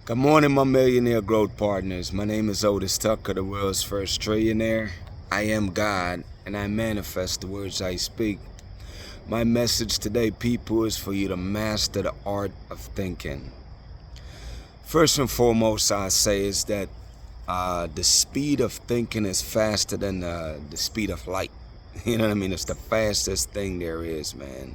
Good morning, my millionaire growth partners. My name is Otis Tucker, the world's first trillionaire. I am God, and I manifest the words I speak. My message today, people, is for you to master the art of thinking. First and foremost, I say is that the speed of thinking is faster than the speed of light. You know what I mean? It's the fastest thing there is, man.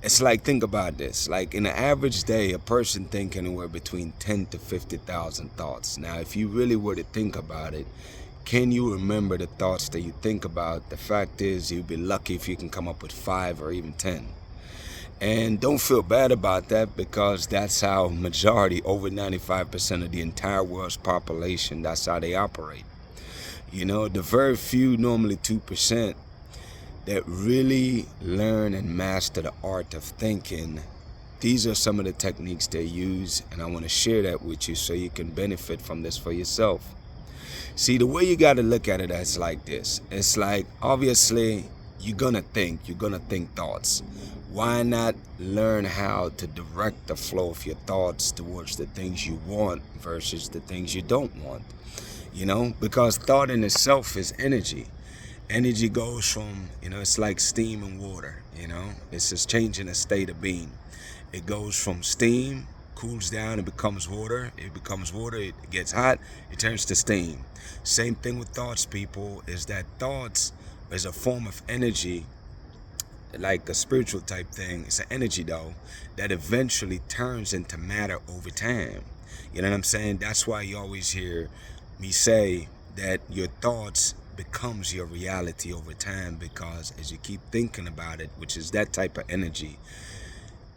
It's like think about this. Like in an average day, a person think anywhere between 10 to 50,000 thoughts. Now, if you really were to think about it, can you remember the thoughts that you think about? The fact is, you'd be lucky if you can come up with 5 or even 10. And don't feel bad about that, because that's how majority, over 95% of the entire world's population, that's how they operate. The very few, normally 2%, that really learn and master the art of thinking, these are some of the techniques they use, and I want to share that with you so you can benefit from this for yourself. See, the way you got to look at it is like this. It's like, obviously, you're going to think thoughts. Why not learn how to direct the flow of your thoughts towards the things you want versus the things you don't want? Because thought in itself is energy. Energy goes from, it's like steam and water, it's just changing the state of being. It goes from steam, cools down, it becomes water. It becomes water, it gets hot, it turns to steam. Same thing with thoughts, people, is that thoughts is a form of energy, like a spiritual type thing. It's an energy, though, that eventually turns into matter over time. You know what I'm saying? That's why you always hear me say that your thoughts becomes your reality over time, because as you keep thinking about it, which is that type of energy,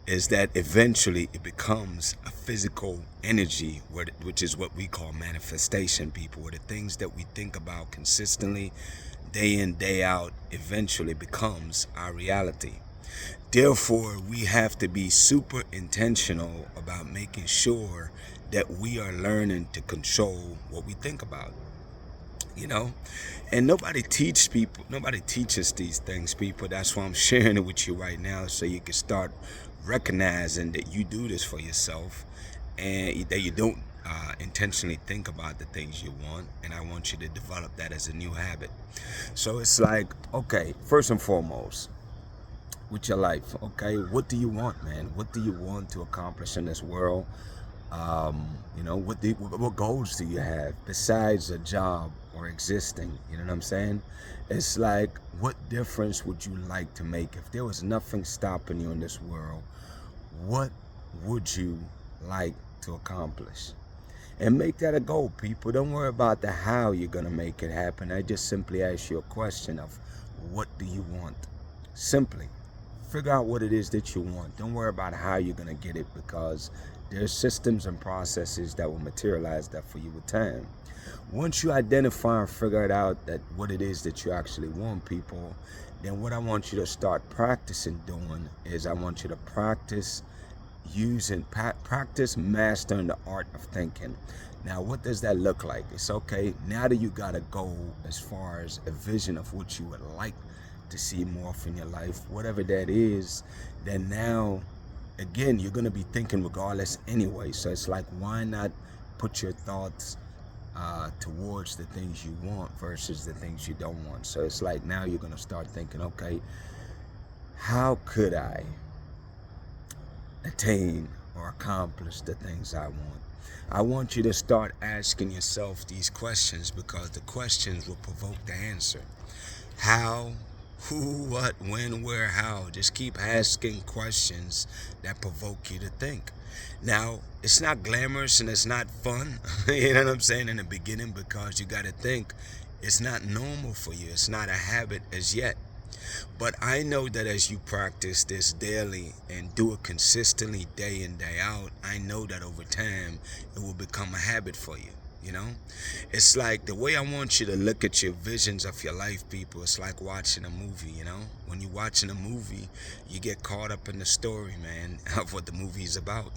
is that eventually it becomes a physical energy, which is what we call manifestation, people, where the things that we think about consistently, day in, day out, eventually becomes our reality. Therefore, we have to be super intentional about making sure that we are learning to control what we think about. And nobody teaches these things, people. That's why I'm sharing it with you right now, so you can start recognizing that you do this for yourself, and that you don't intentionally think about the things you want. And I want you to develop that as a new habit. So it's like, okay, first and foremost, with your life, okay, what do you want, man? What do you want to accomplish in this world? What goals do you have besides a job or existing? You know what I'm saying? It's like, what difference would you like to make? If there was nothing stopping you in this world, what would you like to accomplish? And make that a goal, people. Don't worry about the how you're going to make it happen. I just simply ask you a question of, what do you want? Simply figure out what it is that you want. Don't worry about how you're going to get it, because there's systems and processes that will materialize that for you with time. Once you identify and figure it out, that what it is that you actually want, people, then what I want you to start practicing doing is, I want you to practice mastering the art of thinking. Now, what does that look like? It's okay, now that you got a goal as far as a vision of what you would like to see more in your life, whatever that is, then now, again, you're going to be thinking regardless anyway. So it's like, why not put your thoughts towards the things you want versus the things you don't want? So it's like, now you're going to start thinking, okay, how could I attain or accomplish the things I want? I want you to start asking yourself these questions, because the questions will provoke the answer. How, who, what, when, where, how. Just keep asking questions that provoke you to think. Now, it's not glamorous and it's not fun, you know what I'm saying, in the beginning, because you got to think it's not normal for you. It's not a habit as yet. But I know that as you practice this daily and do it consistently, day in, day out, I know that over time it will become a habit for you. It's like, the way I want you to look at your visions of your life, people, it's like watching a movie. When you're watching a movie, you get caught up in the story, man, of what the movie is about.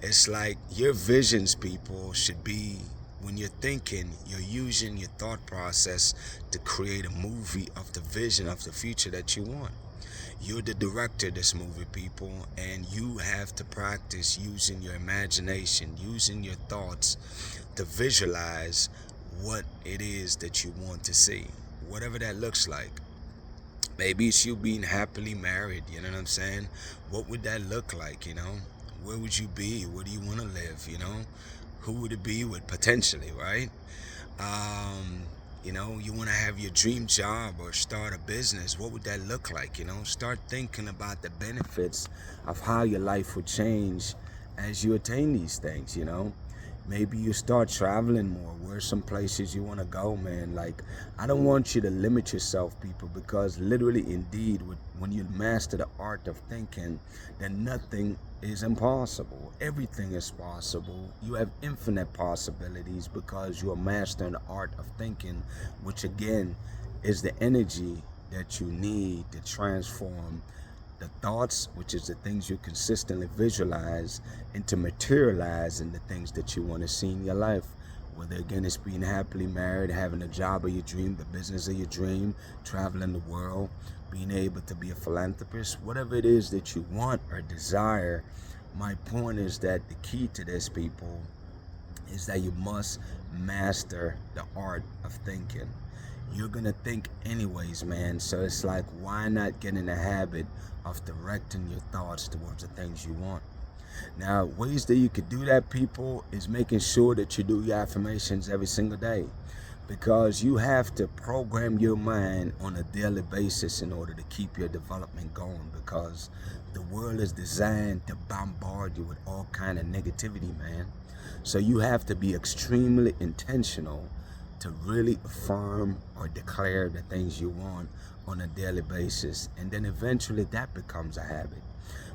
It's like your visions, people, should be, when you're thinking, you're using your thought process to create a movie of the vision of the future that you want. You're the director of this movie, people, and you have to practice using your imagination, using your thoughts to visualize what it is that you want to see, whatever that looks like. Maybe it's you being happily married, you know what I'm saying? What would that look like, you know? Where would you be? Where do you want to live, you know? Who would it be with potentially, right? You know, you want to have your dream job or start a business. What would that look like, you know? Start thinking about the benefits of how your life would change as you attain these things, you know? Maybe you start traveling more. Where are some places you want to go, man? Like, I don't want you to limit yourself, people, because literally, indeed, when you master the art of thinking, then nothing is impossible. Everything is possible. You have infinite possibilities because you are mastering the art of thinking, which again is the energy that you need to transform the thoughts, which is the things you consistently visualize, into materializing the things that you want to see in your life. Whether again it's being happily married, having a job of your dream, the business of your dream, traveling the world, being able to be a philanthropist, whatever it is that you want or desire. My point is that the key to this, people, is that you must master the art of thinking. You're gonna think anyways, man, so it's like, why not get in the habit of directing your thoughts towards the things you want? Now, ways that you could do that, people, is making sure that you do your affirmations every single day, because you have to program your mind on a daily basis in order to keep your development going, because the world is designed to bombard you with all kind of negativity, man. So you have to be extremely intentional to really affirm or declare the things you want on a daily basis. And then eventually that becomes a habit,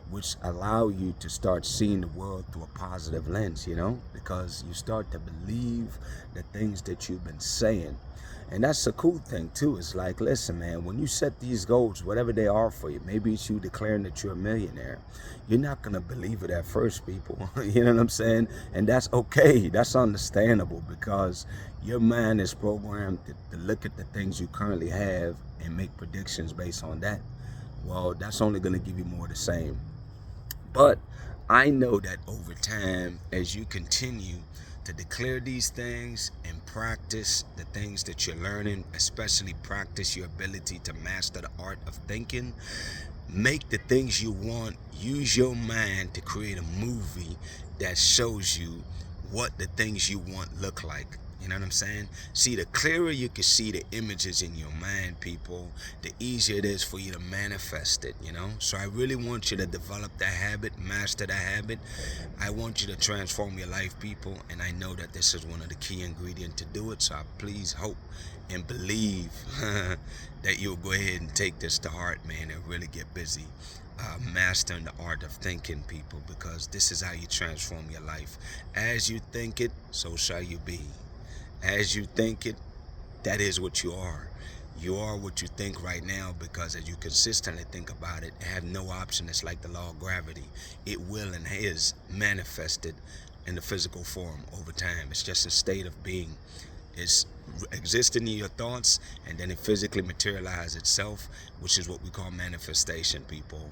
which allow you to start seeing the world through a positive lens, you know, because you start to believe the things that you've been saying. And that's the cool thing too. It's like, listen, man, when you set these goals, whatever they are for you, maybe it's you declaring that you're a millionaire. You're not going to believe it at first, people. You know what I'm saying? And that's okay. That's understandable, because your mind is programmed to look at the things you currently have and make predictions based on that. Well, that's only going to give you more of the same. But I know that over time, as you continue to declare these things and practice the things that you're learning, especially practice your ability to master the art of thinking, make the things you want, use your mind to create a movie that shows you what the things you want look like. You know what I'm saying? See, the clearer you can see the images in your mind, people, the easier it is for you to manifest it, you know? So I really want you to develop that habit, master that habit. I want you to transform your life, people, and I know that this is one of the key ingredients to do it. So I please hope and believe that you'll go ahead and take this to heart, man, and really get busy mastering the art of thinking, people, because this is how you transform your life. As you think it, so shall you be. As you think it, that is what you are. You are what you think right now, because as you consistently think about it, have no option. It's like the law of gravity. It will and is manifested in the physical form over time. It's just a state of being. It's existing in your thoughts, and then it physically materializes itself, which is what we call manifestation, people.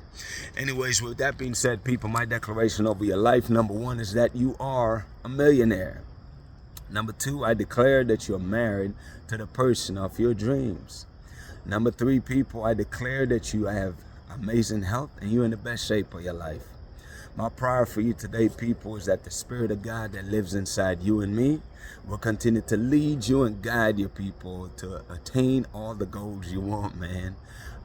Anyways, with that being said, people, my declaration over your life, number one, is that you are a millionaire. Number two, I declare that you're married to the person of your dreams. Number three, people, I declare that you have amazing health and you're in the best shape of your life. My prayer for you today, people, is that the Spirit of God that lives inside you and me will continue to lead you and guide your people to attain all the goals you want, man.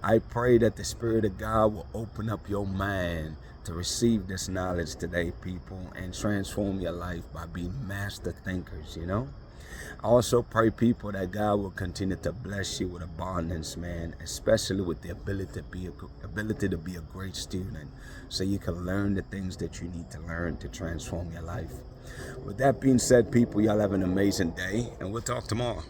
I pray that the Spirit of God will open up your mind to receive this knowledge today, people, and transform your life by being master thinkers, you know? I also pray, people, that God will continue to bless you with abundance, man, especially with the ability to be a great student, so you can learn the things that you need to learn to transform your life. With that being said, people, y'all have an amazing day, and we'll talk tomorrow.